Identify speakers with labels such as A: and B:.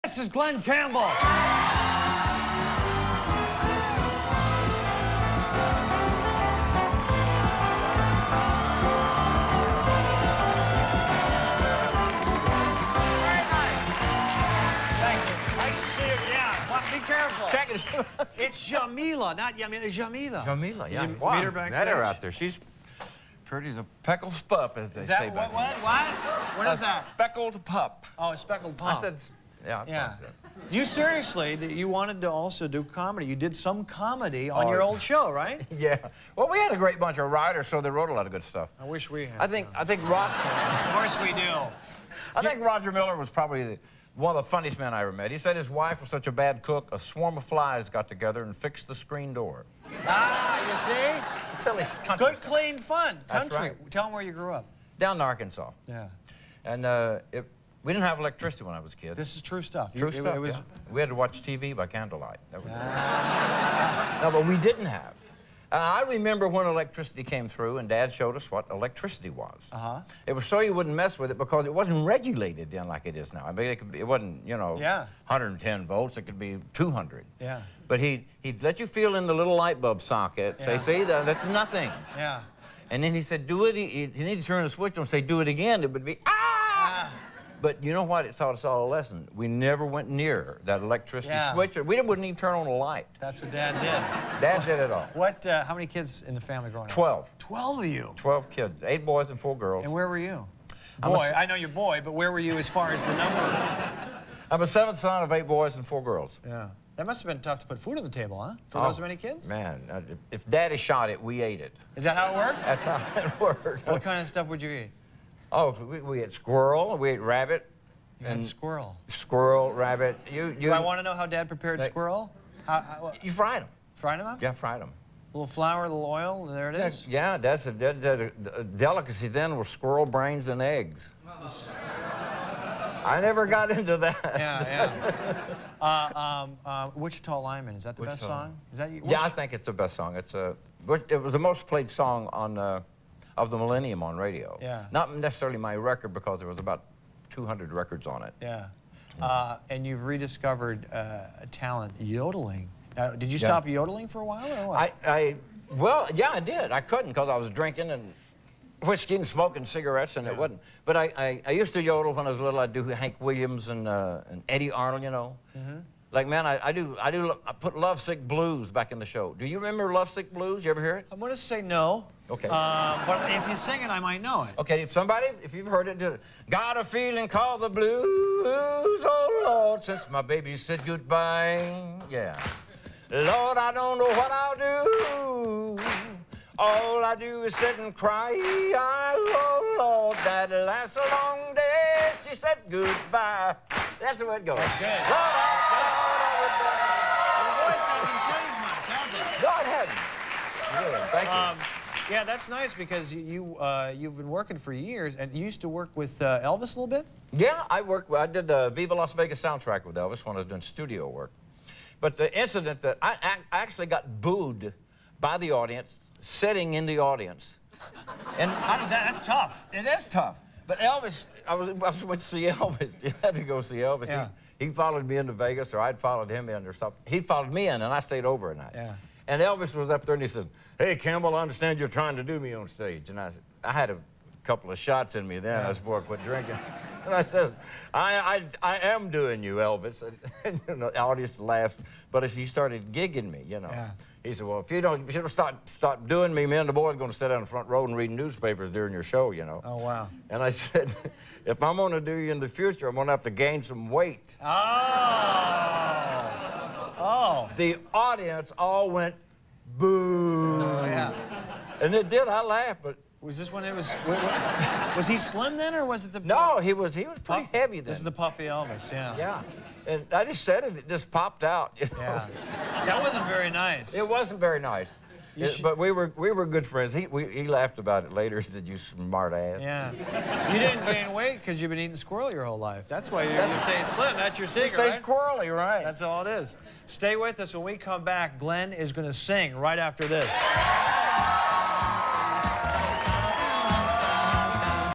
A: This is Glen Campbell. Be careful.
B: Check it.
A: It's Jamila, not Yamila. It's Jamila.
B: Jamila, yeah.
A: Did you meet her backstage?
B: Met her out there. She's pretty as a speckled pup, as they say.
A: What? What is that?
B: Speckled pup.
A: Oh, a speckled pup.
B: I said, yeah.
A: Yeah. You seriously, you wanted to also do comedy. You did some comedy on your old show, right?
B: Yeah. Well, we had a great bunch of writers, so they wrote a lot of good stuff.
A: I wish we had.
B: I think
A: Of course we do.
B: I think Roger Miller was probably one of the funniest men I ever met. He said his wife was such a bad cook, a swarm of flies got together and fixed the screen door.
A: Ah, you see?
B: Silly country.
A: Good, clean fun. Country.
B: Right.
A: Tell them where you grew up.
B: Down in Arkansas.
A: Yeah.
B: And we didn't have electricity when I was a kid.
A: This is true stuff.
B: True stuff,
A: it was...
B: yeah. We had to watch TV by candlelight. That was No, but we didn't have. I remember when electricity came through and Dad showed us what electricity was.
A: Uh-huh.
B: It was so you wouldn't mess with it because it wasn't regulated then like it is now. I mean, it wasn't, you know, 110 volts. It could be 200.
A: Yeah.
B: But he'd let you feel in the little light bulb socket. Say, see, that's nothing.
A: Yeah.
B: And then he said, do it. You need to turn the switch on and say, do it again. It would be, ah! But you know what? It taught us all a lesson. We never went near that electricity switch. We wouldn't even turn on a light.
A: That's what Dad did.
B: Dad did it all.
A: What? How many kids in the family growing up?
B: 12.
A: 12 of you?
B: 12 kids. 8 boys and 4 girls.
A: And where were you? Boy, I know you're boy, but where were you as far as the number?
B: I'm a 7th son of 8 boys and 4 girls.
A: Yeah. That must have been tough to put food on the table, huh? For those many kids?
B: Man, if Daddy shot it, we ate it.
A: Is that how it worked?
B: That's how it worked.
A: What kind of stuff would you eat?
B: Oh, we ate squirrel, we ate rabbit.
A: You had squirrel.
B: Squirrel, rabbit.
A: Do I want to know how Dad prepared squirrel?
B: You fried them.
A: Fried them up?
B: Yeah, fried them.
A: A little flour, a little oil, and there it is.
B: Yeah, that's a delicacy then was squirrel brains and eggs. I never got into that.
A: Yeah. Wichita Lineman, is that the best song? Is that you?
B: Yeah, I think it's the best song. It was the most played song of the millennium on radio.
A: Yeah.
B: Not necessarily my record because there was about 200 records on it.
A: Yeah. And you've rediscovered talent, yodeling. Now, did you stop yodeling for a while or what?
B: Well, yeah, I did. I couldn't because I was drinking and whiskey and smoking cigarettes, and it wasn't. But I used to yodel when I was little. I'd do Hank Williams and Eddie Arnold, you know. Like, man, I put Lovesick Blues back in the show. Do you remember Lovesick Blues? You ever hear it?
A: I'm going to say no.
B: Okay.
A: But if you sing it, I might know it.
B: Okay, if you've heard it, do it. Got a feeling called the blues, oh Lord, since my baby said goodbye. Yeah. Lord, I don't know what I'll do. All I do is sit and cry. Oh Lord, that last a long day. She said goodbye. That's the way it goes.
A: That's good. Your voice hasn't changed much, has it?
B: No, it hasn't. Good. Thank you.
A: Yeah, that's nice because you've been working for years, and you used to work with Elvis a little bit?
B: Yeah, I did Viva Las Vegas soundtrack with Elvis when I was doing studio work. But the incident that I actually got booed by the audience, sitting in the audience. And
A: how does that? That's tough.
B: It is tough. But Elvis, I went to see Elvis. You had to go see Elvis.
A: Yeah.
B: He followed me into Vegas, or I'd followed him in or something. He followed me in, and I stayed over a night.
A: Yeah.
B: And Elvis was up there, and he said, "Hey, Campbell, I understand you're trying to do me on stage." And I had a couple of shots in me then before I quit drinking. And I said, I am doing you, Elvis. And you know, the audience laughed, but as he started gigging me, you know.
A: Yeah.
B: He said, well, if you don't start doing me and the boys are going to sit down in the front row and read newspapers during your show, you know.
A: Oh, wow.
B: And I said, if I'm going to do you in the future, I'm going to have to gain some weight.
A: Oh.
B: The audience all went, boo.
A: Oh, yeah.
B: And it did. I laughed, but...
A: Was this when it was... Was he slim then, or was it the...
B: No, he was pretty heavy then.
A: This is the puffy Elvis, yeah.
B: Yeah. And I just said it just popped out. You know?
A: Yeah. That wasn't very nice.
B: It wasn't very nice. But we were good friends. He laughed about it later. He said, "You smart ass."
A: Yeah. You didn't gain weight because you've been eating squirrel your whole life. That's why you stay slim. That's your secret,
B: Stay
A: right?
B: squirrely, right?
A: That's all it is. Stay with us. When we come back, Glenn is going to sing right after this.